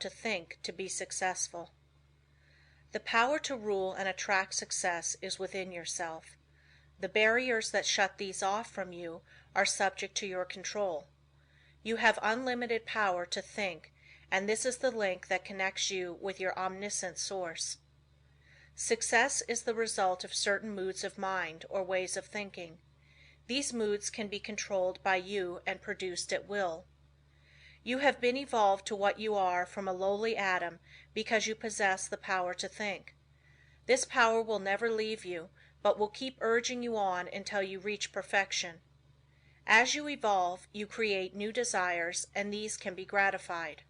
to think to be successful. The power to rule and attract success is within yourself. The barriers that shut these off from you are subject to your control. You have unlimited power to think, and this is the link that connects you with your omniscient source. Success is the result of certain moods of mind or ways of thinking. These moods can be controlled by you and produced at will. You have been evolved to what you are from a lowly atom because you possess the power to think. This power will never leave you, but will keep urging you on until you reach perfection. As you evolve, you create new desires, and these can be gratified.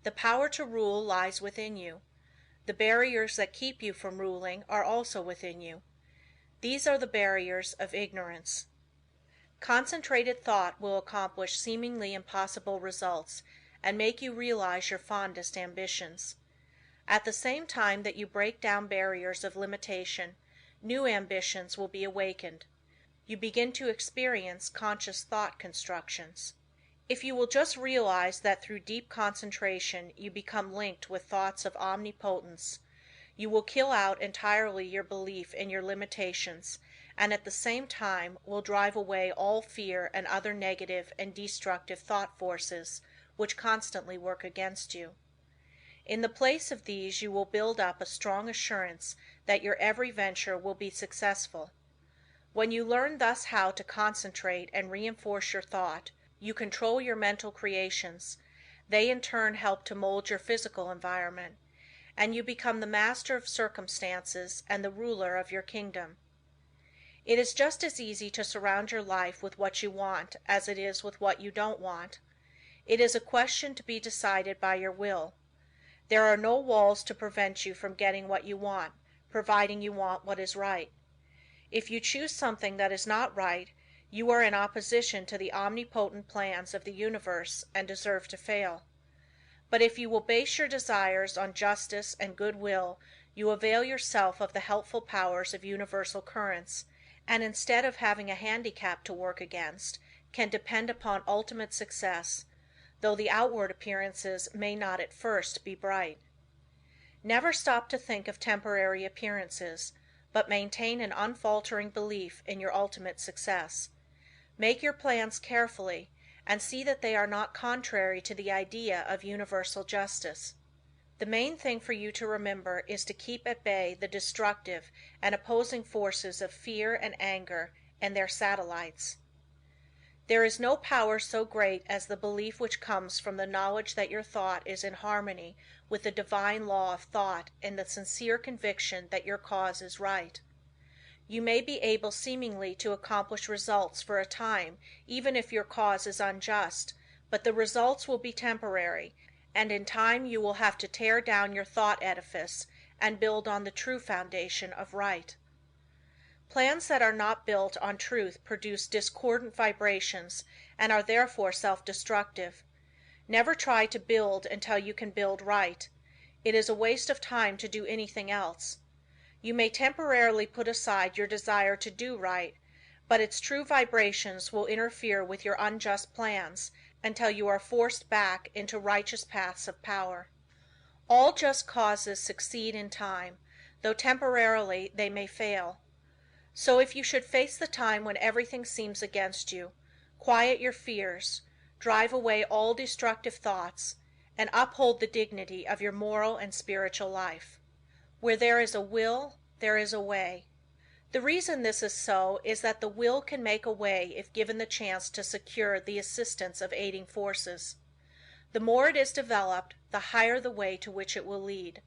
The power to rule lies within you. The barriers that keep you from ruling are also within you. These are the barriers of ignorance. Concentrated thought will accomplish seemingly impossible results and make you realize your fondest ambitions. At the same time that you break down barriers of limitation, new ambitions will be awakened. You begin to experience conscious thought constructions. If you will just realize that through deep concentration you become linked with thoughts of omnipotence, you will kill out entirely your belief in your limitations and at the same time will drive away all fear and other negative and destructive thought forces which constantly work against you. In the place of these you will build up a strong assurance that your every venture will be successful. When you learn thus how to concentrate and reinforce your thought, you control your mental creations. They in turn help to mold your physical environment, and you become the master of circumstances and the ruler of your kingdom. It is just as easy to surround your life with what you want as it is with what you don't want. It is a question to be decided by your will. There are no walls to prevent you from getting what you want, providing you want what is right. If you choose something that is not right, you are in opposition to the omnipotent plans of the universe and deserve to fail. But if you will base your desires on justice and goodwill, you avail yourself of the helpful powers of universal currents, and instead of having a handicap to work against, can depend upon ultimate success, though the outward appearances may not at first be bright. Never stop to think of temporary appearances, but maintain an unfaltering belief in your ultimate success. Make your plans carefully, and see that they are not contrary to the idea of universal justice. The main thing for you to remember is to keep at bay the destructive and opposing forces of fear and anger and their satellites. There is no power so great as the belief which comes from the knowledge that your thought is in harmony with the divine law of thought and the sincere conviction that your cause is right. You may be able seemingly to accomplish results for a time even if your cause is unjust, but the results will be temporary, and in time you will have to tear down your thought edifice and build on the true foundation of right. Plans that are not built on truth produce discordant vibrations and are therefore self-destructive. Never try to build until you can build right. It is a waste of time to do anything else. You may temporarily put aside your desire to do right, but its true vibrations will interfere with your unjust plans until you are forced back into righteous paths of power. All just causes succeed in time, though temporarily they may fail. So if you should face the time when everything seems against you, quiet your fears, drive away all destructive thoughts, and uphold the dignity of your moral and spiritual life. Where there is a will, there is a way. The reason this is so is that the will can make a way if given the chance to secure the assistance of aiding forces. The more it is developed, the higher the way to which it will lead.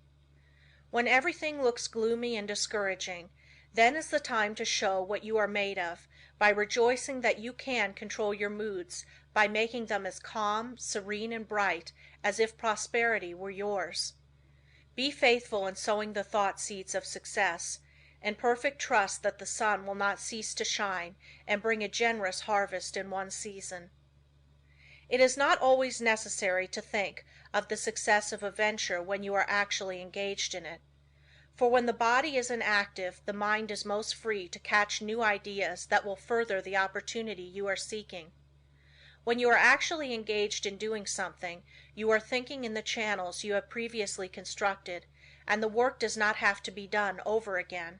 When everything looks gloomy and discouraging, then is the time to show what you are made of, by rejoicing that you can control your moods by making them as calm, serene and bright as if prosperity were yours. Be faithful in sowing the thought seeds of success, in perfect trust that the sun will not cease to shine and bring a generous harvest in one season. It is not always necessary to think of the success of a venture when you are actually engaged in it. For when the body is inactive the mind is most free to catch new ideas that will further the opportunity you are seeking. When you are actually engaged in doing something, you are thinking in the channels you have previously constructed, and the work does not have to be done over again.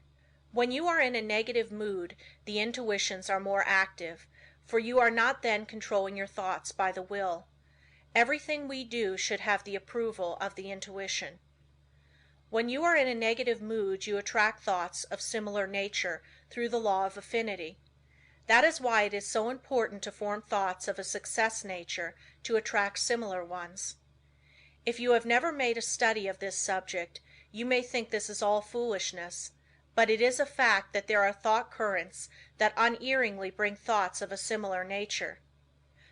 When you are in a negative mood the intuitions are more active, for you are not then controlling your thoughts by the will. Everything we do should have the approval of the intuition. When you are in a negative mood you attract thoughts of similar nature through the law of affinity. That is why it is so important to form thoughts of a success nature to attract similar ones. If you have never made a study of this subject, you may think this is all foolishness, but it is a fact that there are thought currents that unerringly bring thoughts of a similar nature.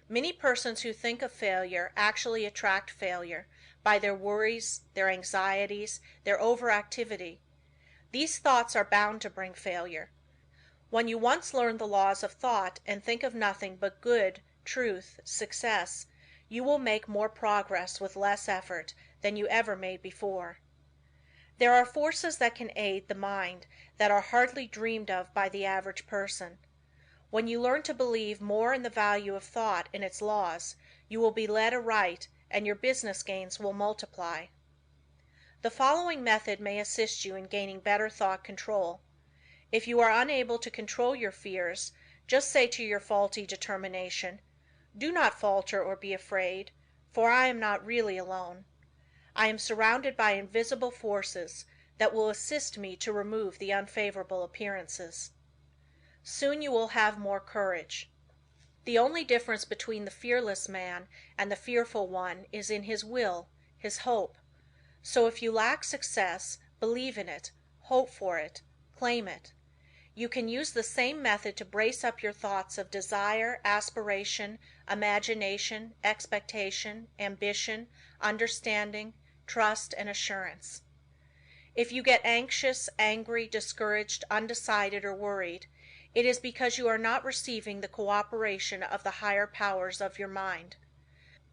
Many persons who think of failure actually attract failure by their worries, their anxieties, their overactivity. These thoughts are bound to bring failure. When you once learn the laws of thought and think of nothing but good, truth, success, you will make more progress with less effort than you ever made before. There are forces that can aid the mind that are hardly dreamed of by the average person. When you learn to believe more in the value of thought and its laws, you will be led aright and your business gains will multiply. The following method may assist you in gaining better thought control. If you are unable to control your fears, just say to your faulty determination, "Do not falter or be afraid, for I am not really alone. I am surrounded by invisible forces that will assist me to remove the unfavorable appearances." Soon you will have more courage. The only difference between the fearless man and the fearful one is in his will, his hope. So if you lack success, believe in it, hope for it, claim it. You can use the same method to brace up your thoughts of desire, aspiration, imagination, expectation, ambition, understanding, trust and assurance. If you get anxious, angry, discouraged, undecided or worried, it is because you are not receiving the cooperation of the higher powers of your mind.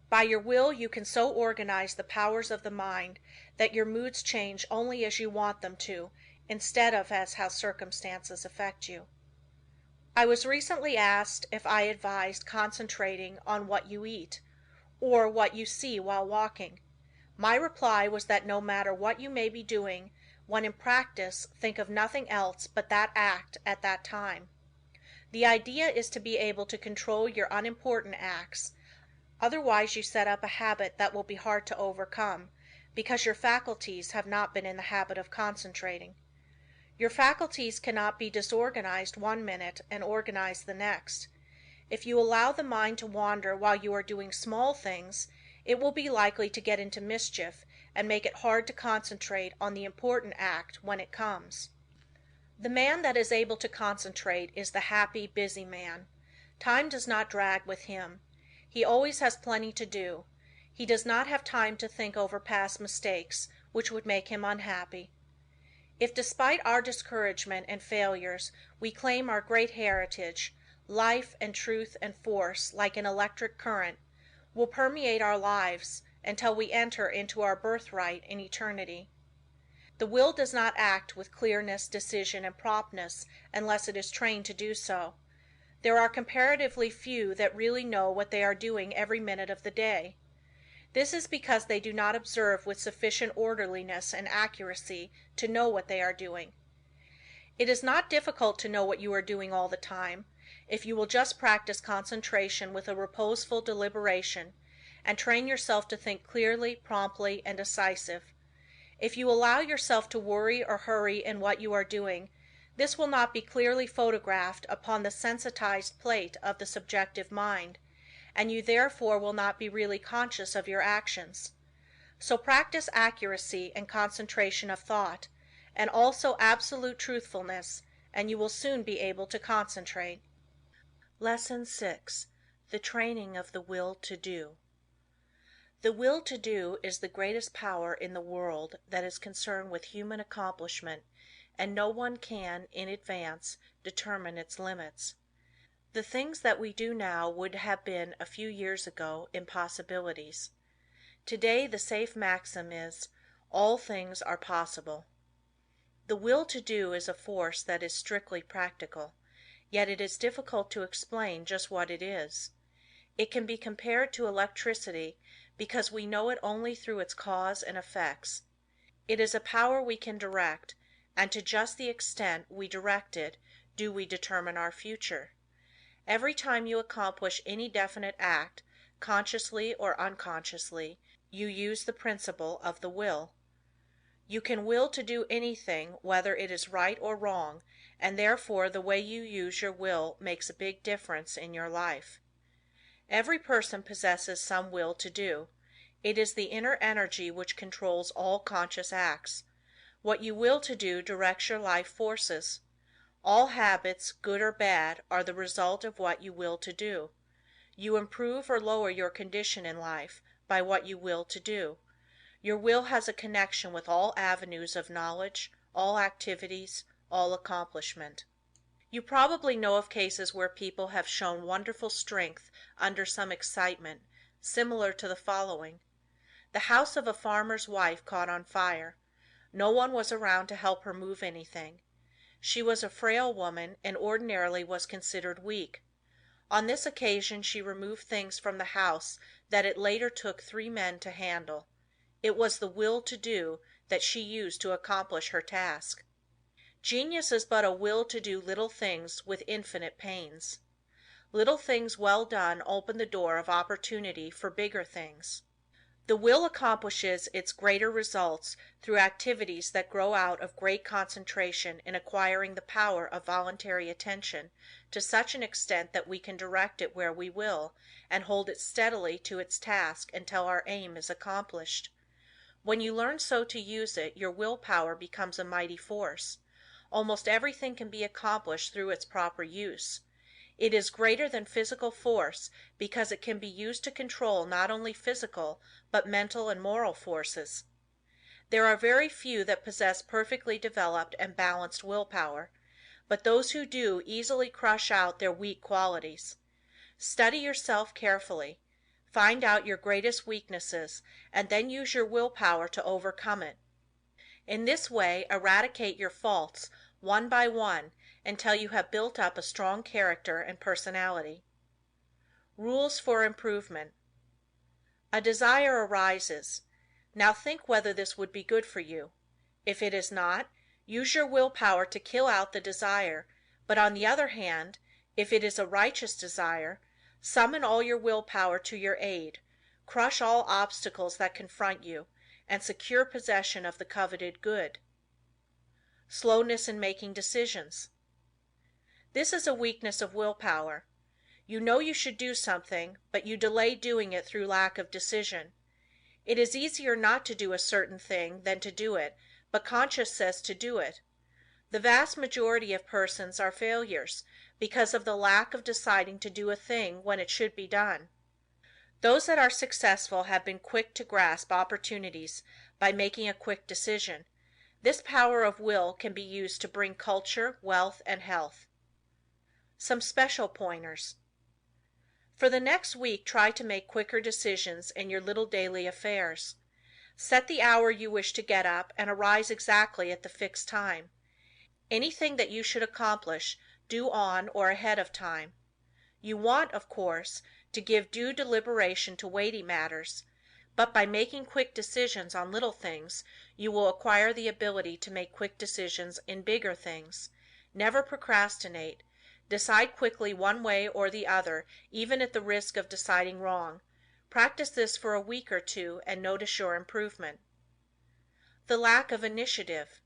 By your will you can so organize the powers of the mind that your moods change only as you want them to, instead of as how circumstances affect you. I was recently asked if I advised concentrating on what you eat, or what you see while walking. My reply was that no matter what you may be doing, when in practice think of nothing else but that act at that time. The idea is to be able to control your unimportant acts, otherwise you set up a habit that will be hard to overcome, because your faculties have not been in the habit of concentrating. Your faculties cannot be disorganized one minute and organized the next. If you allow the mind to wander while you are doing small things, it will be likely to get into mischief and make it hard to concentrate on the important act when it comes. The man that is able to concentrate is the happy, busy man. Time does not drag with him. He always has plenty to do. He does not have time to think over past mistakes, which would make him unhappy. If despite our discouragement and failures we claim our great heritage, life and truth and force, like an electric current, will permeate our lives until we enter into our birthright in eternity. The will does not act with clearness, decision and promptness unless it is trained to do so. There are comparatively few that really know what they are doing every minute of the day. This is because they do not observe with sufficient orderliness and accuracy to know what they are doing. It is not difficult to know what you are doing all the time, if you will just practice concentration with a reposeful deliberation, and train yourself to think clearly, promptly and decisive. If you allow yourself to worry or hurry in what you are doing, this will not be clearly photographed upon the sensitized plate of the subjective mind, and you therefore will not be really conscious of your actions. So practice accuracy and concentration of thought, and also absolute truthfulness, and you will soon be able to concentrate. Lesson 6. The Training of the Will to Do. The will to do is the greatest power in the world that is concerned with human accomplishment, and no one can, in advance, determine its limits. The things that we do now would have been a few years ago impossibilities. Today the safe maxim is, all things are possible. The will to do is a force that is strictly practical, yet it is difficult to explain just what it is. It can be compared to electricity because we know it only through its cause and effects. It is a power we can direct, and to just the extent we direct it do we determine our future. Every time you accomplish any definite act, consciously or unconsciously, you use the principle of the will. You can will to do anything whether it is right or wrong, and therefore the way you use your will makes a big difference in your life. Every person possesses some will to do. It is the inner energy which controls all conscious acts. What you will to do directs your life forces. All habits, good or bad, are the result of what you will to do. You improve or lower your condition in life by what you will to do. Your will has a connection with all avenues of knowledge, all activities, all accomplishment. You probably know of cases where people have shown wonderful strength under some excitement, similar to the following. The house of a farmer's wife caught on fire. No one was around to help her move anything. She was a frail woman and ordinarily was considered weak. On this occasion she removed things from the house that it later took 3 men to handle. It was the will to do that she used to accomplish her task. Genius is but a will to do little things with infinite pains. Little things well done open the door of opportunity for bigger things. The will accomplishes its greater results through activities that grow out of great concentration in acquiring the power of voluntary attention to such an extent that we can direct it where we will, and hold it steadily to its task until our aim is accomplished. When you learn so to use it, your will power becomes a mighty force. Almost everything can be accomplished through its proper use. It is greater than physical force because it can be used to control not only physical but mental and moral forces. There are very few that possess perfectly developed and balanced will power, but those who do easily crush out their weak qualities. Study yourself carefully. Find out your greatest weaknesses and then use your will power to overcome it. In this way eradicate your faults one by one until you have built up a strong character and personality. Rules for improvement. A desire arises. Now think whether this would be good for you. If it is not, use your will power to kill out the desire, but on the other hand, if it is a righteous desire, summon all your will power to your aid, crush all obstacles that confront you, and secure possession of the coveted good. Slowness in making decisions. This is a weakness of will power. You know you should do something, but you delay doing it through lack of decision. It is easier not to do a certain thing than to do it, but conscience says to do it. The vast majority of persons are failures because of the lack of deciding to do a thing when it should be done. Those that are successful have been quick to grasp opportunities by making a quick decision. This power of will can be used to bring culture, wealth and health. Some special pointers. For the next week try to make quicker decisions in your little daily affairs. Set the hour you wish to get up and arise exactly at the fixed time. Anything that you should accomplish, do on or ahead of time. You want, of course, to give due deliberation to weighty matters, but by making quick decisions on little things, you will acquire the ability to make quick decisions in bigger things. Never procrastinate. Decide quickly one way or the other, even at the risk of deciding wrong. Practice this for a week or two and notice your improvement. The lack of initiative.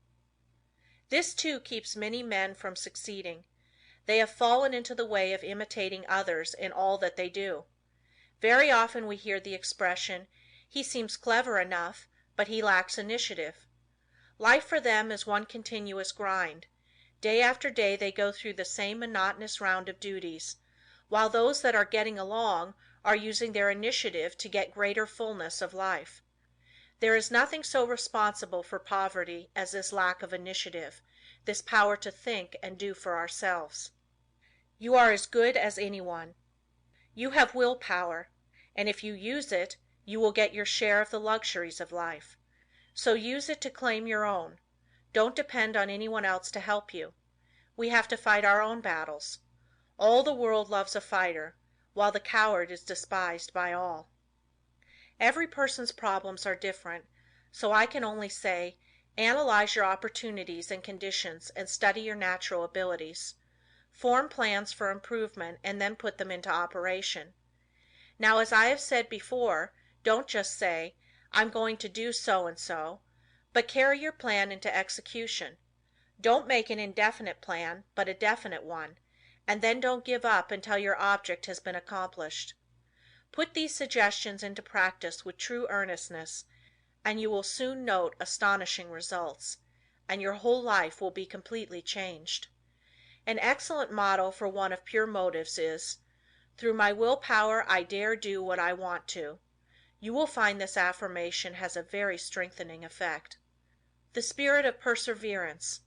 This too keeps many men from succeeding. They have fallen into the way of imitating others in all that they do. Very often we hear the expression, "He seems clever enough, but he lacks initiative." Life for them is one continuous grind. Day after day they go through the same monotonous round of duties, while those that are getting along are using their initiative to get greater fullness of life. There is nothing so responsible for poverty as this lack of initiative, this power to think and do for ourselves. You are as good as anyone. You have will power, and if you use it, you will get your share of the luxuries of life. So use it to claim your own. Don't depend on anyone else to help you. We have to fight our own battles. All the world loves a fighter. while the coward is despised by all. Every person's problems are different, so I can only say, analyze your opportunities and conditions and study your natural abilities. Form plans for improvement and then put them into operation. Now, as I have said before, don't just say, "I'm going to do so and so," but carry your plan into execution. Don't make an indefinite plan, but a definite one, and then don't give up until your object has been accomplished. Put these suggestions into practice with true earnestness, and you will soon note astonishing results, and your whole life will be completely changed. An excellent motto for one of pure motives is, "Through my will power I dare do what I want to." You will find this affirmation has a very strengthening effect. The spirit of perseverance.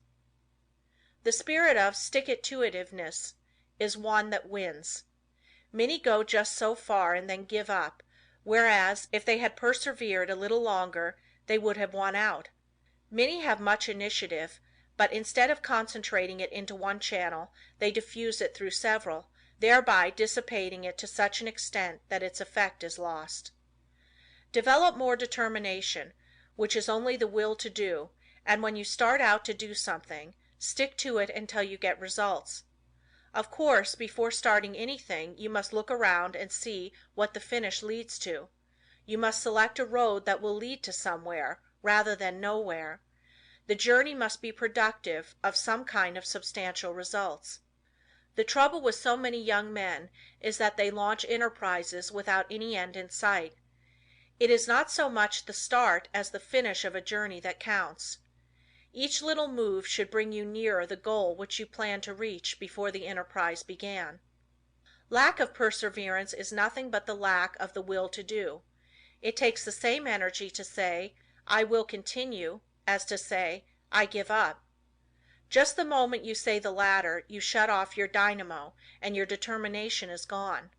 The spirit of stick-it-to-itiveness is one that wins. Many go just so far and then give up, whereas if they had persevered a little longer they would have won out. Many have much initiative, but instead of concentrating it into one channel they diffuse it through several, thereby dissipating it to such an extent that its effect is lost. Develop more determination, which is only the will to do, and when you start out to do something, stick to it until you get results. Of course, before starting anything you must look around and see what the finish leads to. You must select a road that will lead to somewhere, rather than nowhere. The journey must be productive of some kind of substantial results. The trouble with so many young men is that they launch enterprises without any end in sight. It is not so much the start as the finish of a journey that counts. Each little move should bring you nearer the goal which you planned to reach before the enterprise began. Lack of perseverance is nothing but the lack of the will to do. It takes the same energy to say, "I will continue," as to say, "I give up." Just the moment you say the latter you shut off your dynamo and your determination is gone.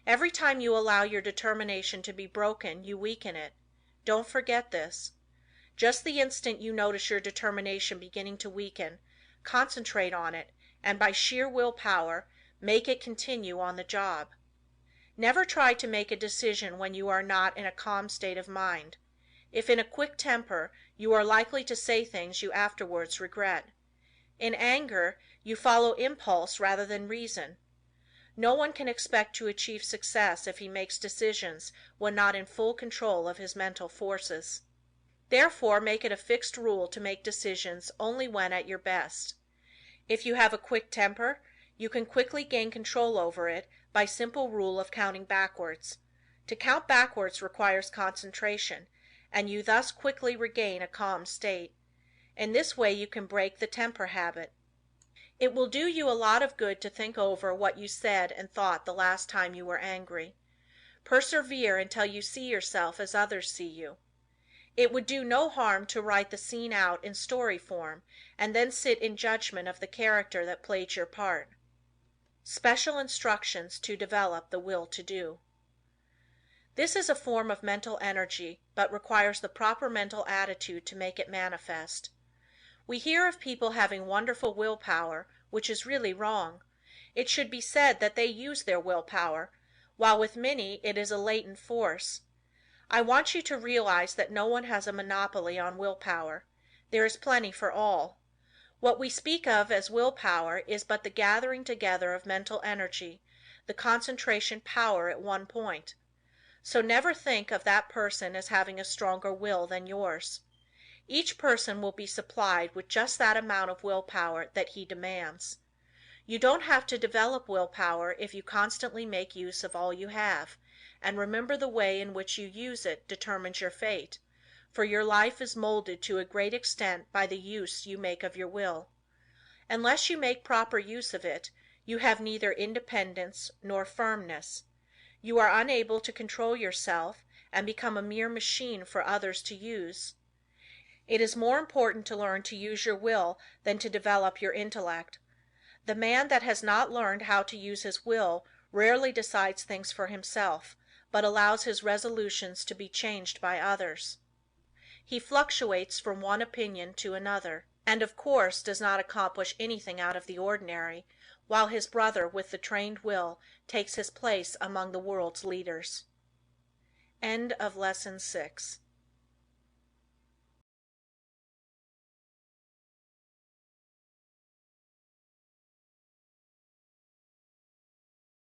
Every time you allow your determination to be broken you weaken it. Don't forget this. Just the instant you notice your determination beginning to weaken, concentrate on it and by sheer will power make it continue on the job. Never try to make a decision when you are not in a calm state of mind. If in a quick temper, you are likely to say things you afterwards regret. In anger, you follow impulse rather than reason. No one can expect to achieve success if he makes decisions when not in full control of his mental forces. Therefore make it a fixed rule to make decisions only when at your best. If you have a quick temper, you can quickly gain control over it by simple rule of counting backwards. To count backwards requires concentration, and you thus quickly regain a calm state. In this way you can break the temper habit. It will do you a lot of good to think over what you said and thought the last time you were angry. Persevere until you see yourself as others see you. It would do no harm to write the scene out in story form and then sit in judgment of the character that played your part. Special instructions to develop the will to do. This is a form of mental energy, but requires the proper mental attitude to make it manifest. We hear of people having wonderful will power, which is really wrong. It should be said that they use their will power, while with many it is a latent force. I want you to realize that no one has a monopoly on will power. There is plenty for all. What we speak of as will power is but the gathering together of mental energy, the concentration power at one point. So never think of that person as having a stronger will than yours. Each person will be supplied with just that amount of will power that he demands. You don't have to develop will power if you constantly make use of all you have, and remember the way in which you use it determines your fate, for your life is molded to a great extent by the use you make of your will. Unless you make proper use of it, you have neither independence nor firmness. You are unable to control yourself and become a mere machine for others to use. It is more important to learn to use your will than to develop your intellect. The man that has not learned how to use his will rarely decides things for himself, but allows his resolutions to be changed by others. He fluctuates from one opinion to another. and of course does not accomplish anything out of the ordinary, while his brother with the trained will takes his place among the world's leaders. LESSON VII.